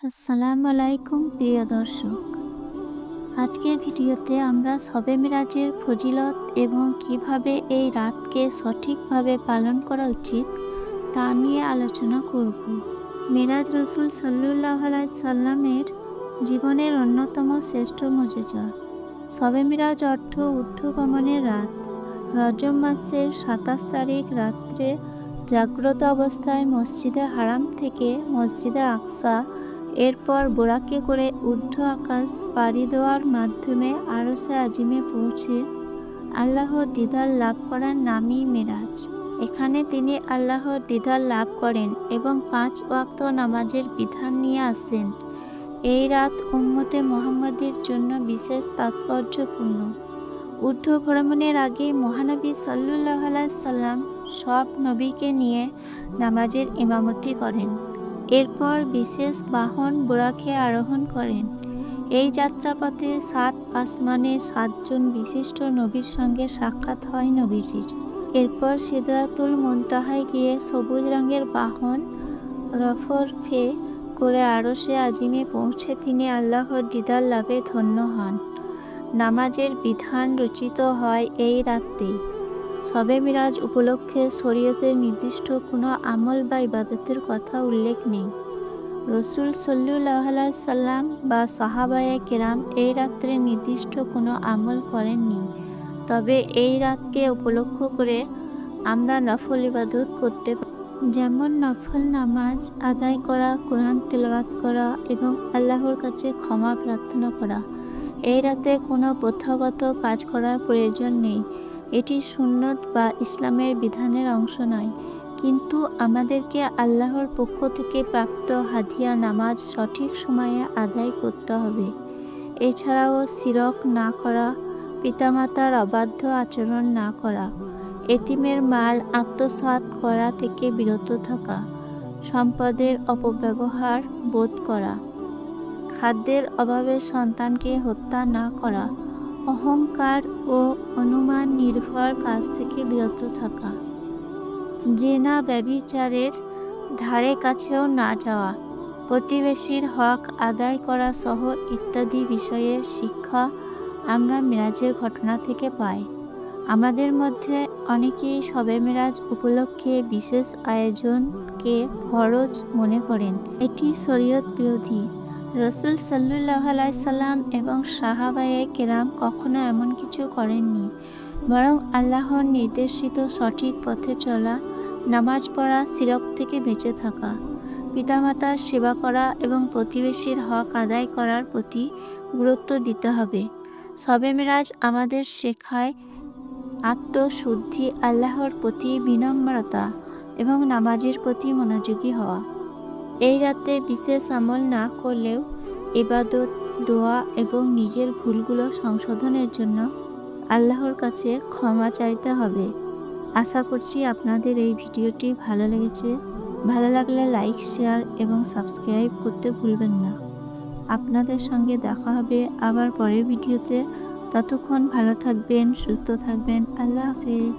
আসসালামু আলাইকুম প্রিয় দর্শক। আজকের ভিডিওতে আমরা শবে মিরাজের ফজিলত এবং কিভাবে এই রাতকে সঠিকভাবে পালন করা উচিত তা নিয়ে আলোচনা করব। মিরাজ রাসূল সাল্লাল্লাহু আলাইহি সাল্লামের জীবনের অন্যতম শ্রেষ্ঠ মুজিজা। শবে মিরাজ অর্থ ঊর্ধ্বগমনের রাত। রজব মাসের ২৭ তারিখ রাত্রে জাগ্রত অবস্থায় মসজিদে হারাম থেকে মসজিদে আকসা, এরপর বোরাকে করে ঊর্ধ্ব আকাশ পাড়ি দেওয়ার মাধ্যমে আরশে আজিমে পৌঁছে আল্লাহর দিদার লাভ করার নামই মেরাজ। এখানে তিনি আল্লাহর দিদার লাভ করেন এবং ৫ ওয়াক্ত নামাজের বিধান নিয়ে আসেন। এই রাত উম্মতে মুহাম্মাদের জন্য বিশেষ তাৎপর্যপূর্ণ। ঊর্ধ্ব ভ্রমণের আগে মহানবী সাল্লাল্লাহু আলাইহি সাল্লাম সব নবীকে নিয়ে নামাজের ইমামতি করেন। এরপর বিশেষ বাহন বোরাকে আরোহণ করেন। এই যাত্রাপথে ৭ আসমানে ৭ জন বিশিষ্ট নবীর সঙ্গে সাক্ষাৎ হয় নবীজির। এরপর সিদরাতুল মুনতাহায় গিয়ে সবুজ রঙের বাহন রফরফে করে আরশে আজিমে পৌঁছে তিনি আল্লাহর দিদার লাভে ধন্য হন। নামাজের বিধান রচিত হয় এই রাতেই। শবে মিরাজ উপলক্ষে শরীয়তের নির্দিষ্ট কোনো আমল বা ইবাদতের কথা উল্লেখ নেই। রাসূল সাল্লাল্লাহু আলাইহি সাল্লাম বা সাহাবায়ে কেরাম এই রাত্রে নির্দিষ্ট কোনো আমল করেননি। তবে এই রাতকে উপলক্ষ করে আমরা নফল ইবাদত করতে পারি, যেমন নফল নামাজ আদায় করা, কোরআন তেলাওয়াত করা এবং আল্লাহর কাছে ক্ষমা প্রার্থনা করা। এই রাতে কোনো প্রথাগত কাজ করার প্রয়োজন নেই। এটি সুন্নত বা ইসলামের বিধানের অংশ নয়, কিন্তু আমাদেরকে আল্লাহর পক্ষ থেকে প্রাপ্ত হাদিয়া নামাজ সঠিক সময়ে আদায় করতে হবে। এছাড়াও শিরক না করা, পিতামাতার অবাধ্য আচরণ না করা, এতিমের মাল আত্মসাৎ করা থেকে বিরত থাকা, সম্পদের অপব্যবহার বোধ করা, খাদ্যের অভাবে সন্তানকে হত্যা না করা, অহংকার ও অনুমান নির্ভর কাজ থেকে বিরত থাকা, জেনা ব্যভিচারের ধারে কাছেও না যাওয়া, প্রতিবেশীর হক আদায় করা সহ ইত্যাদি বিষয়ের শিক্ষা আমরা মিরাজের ঘটনা থেকে পাই। আমাদের মধ্যে অনেকেই শবে মিরাজ উপলক্ষে বিশেষ আয়োজনকে ফরজ মনে করেন। এটি শরীয়ত বিরোধী। রাসূল সাল্লাল্লাহু আলাইহি সাল্লাম এবং সাহাবায়ে কেরাম কখনো এমন কিছু করেননি, বরং আল্লাহর নির্দেশিত সঠিক পথে চলা, নামাজ পড়া, শিরক থেকে বেঁচে থাকা, পিতামাতার সেবা করা এবং প্রতিবেশীর হক আদায় করার প্রতি গুরুত্ব দিতে হবে। শবে মিরাজ আমাদের শেখায় আত্মশুদ্ধি, আল্লাহর প্রতি বিনম্রতা এবং নামাজের প্রতি মনোযোগী হওয়া। এই রাতে বিশেষ আমল না করলেও ইবাদত, দোয়া এবং নিজের ভুলগুলো সংশোধনের জন্য আল্লাহর কাছে ক্ষমা চাইতে হবে। আশা করছি আপনাদের এই ভিডিওটি ভালো লেগেছে। ভালো লাগলে লাইক, শেয়ার এবং সাবস্ক্রাইব করতে ভুলবেন না। আপনাদের সঙ্গে দেখা হবে আবার পরের ভিডিওতে। ততক্ষণ ভালো থাকবেন, সুস্থ থাকবেন। আল্লাহ হাফেজ।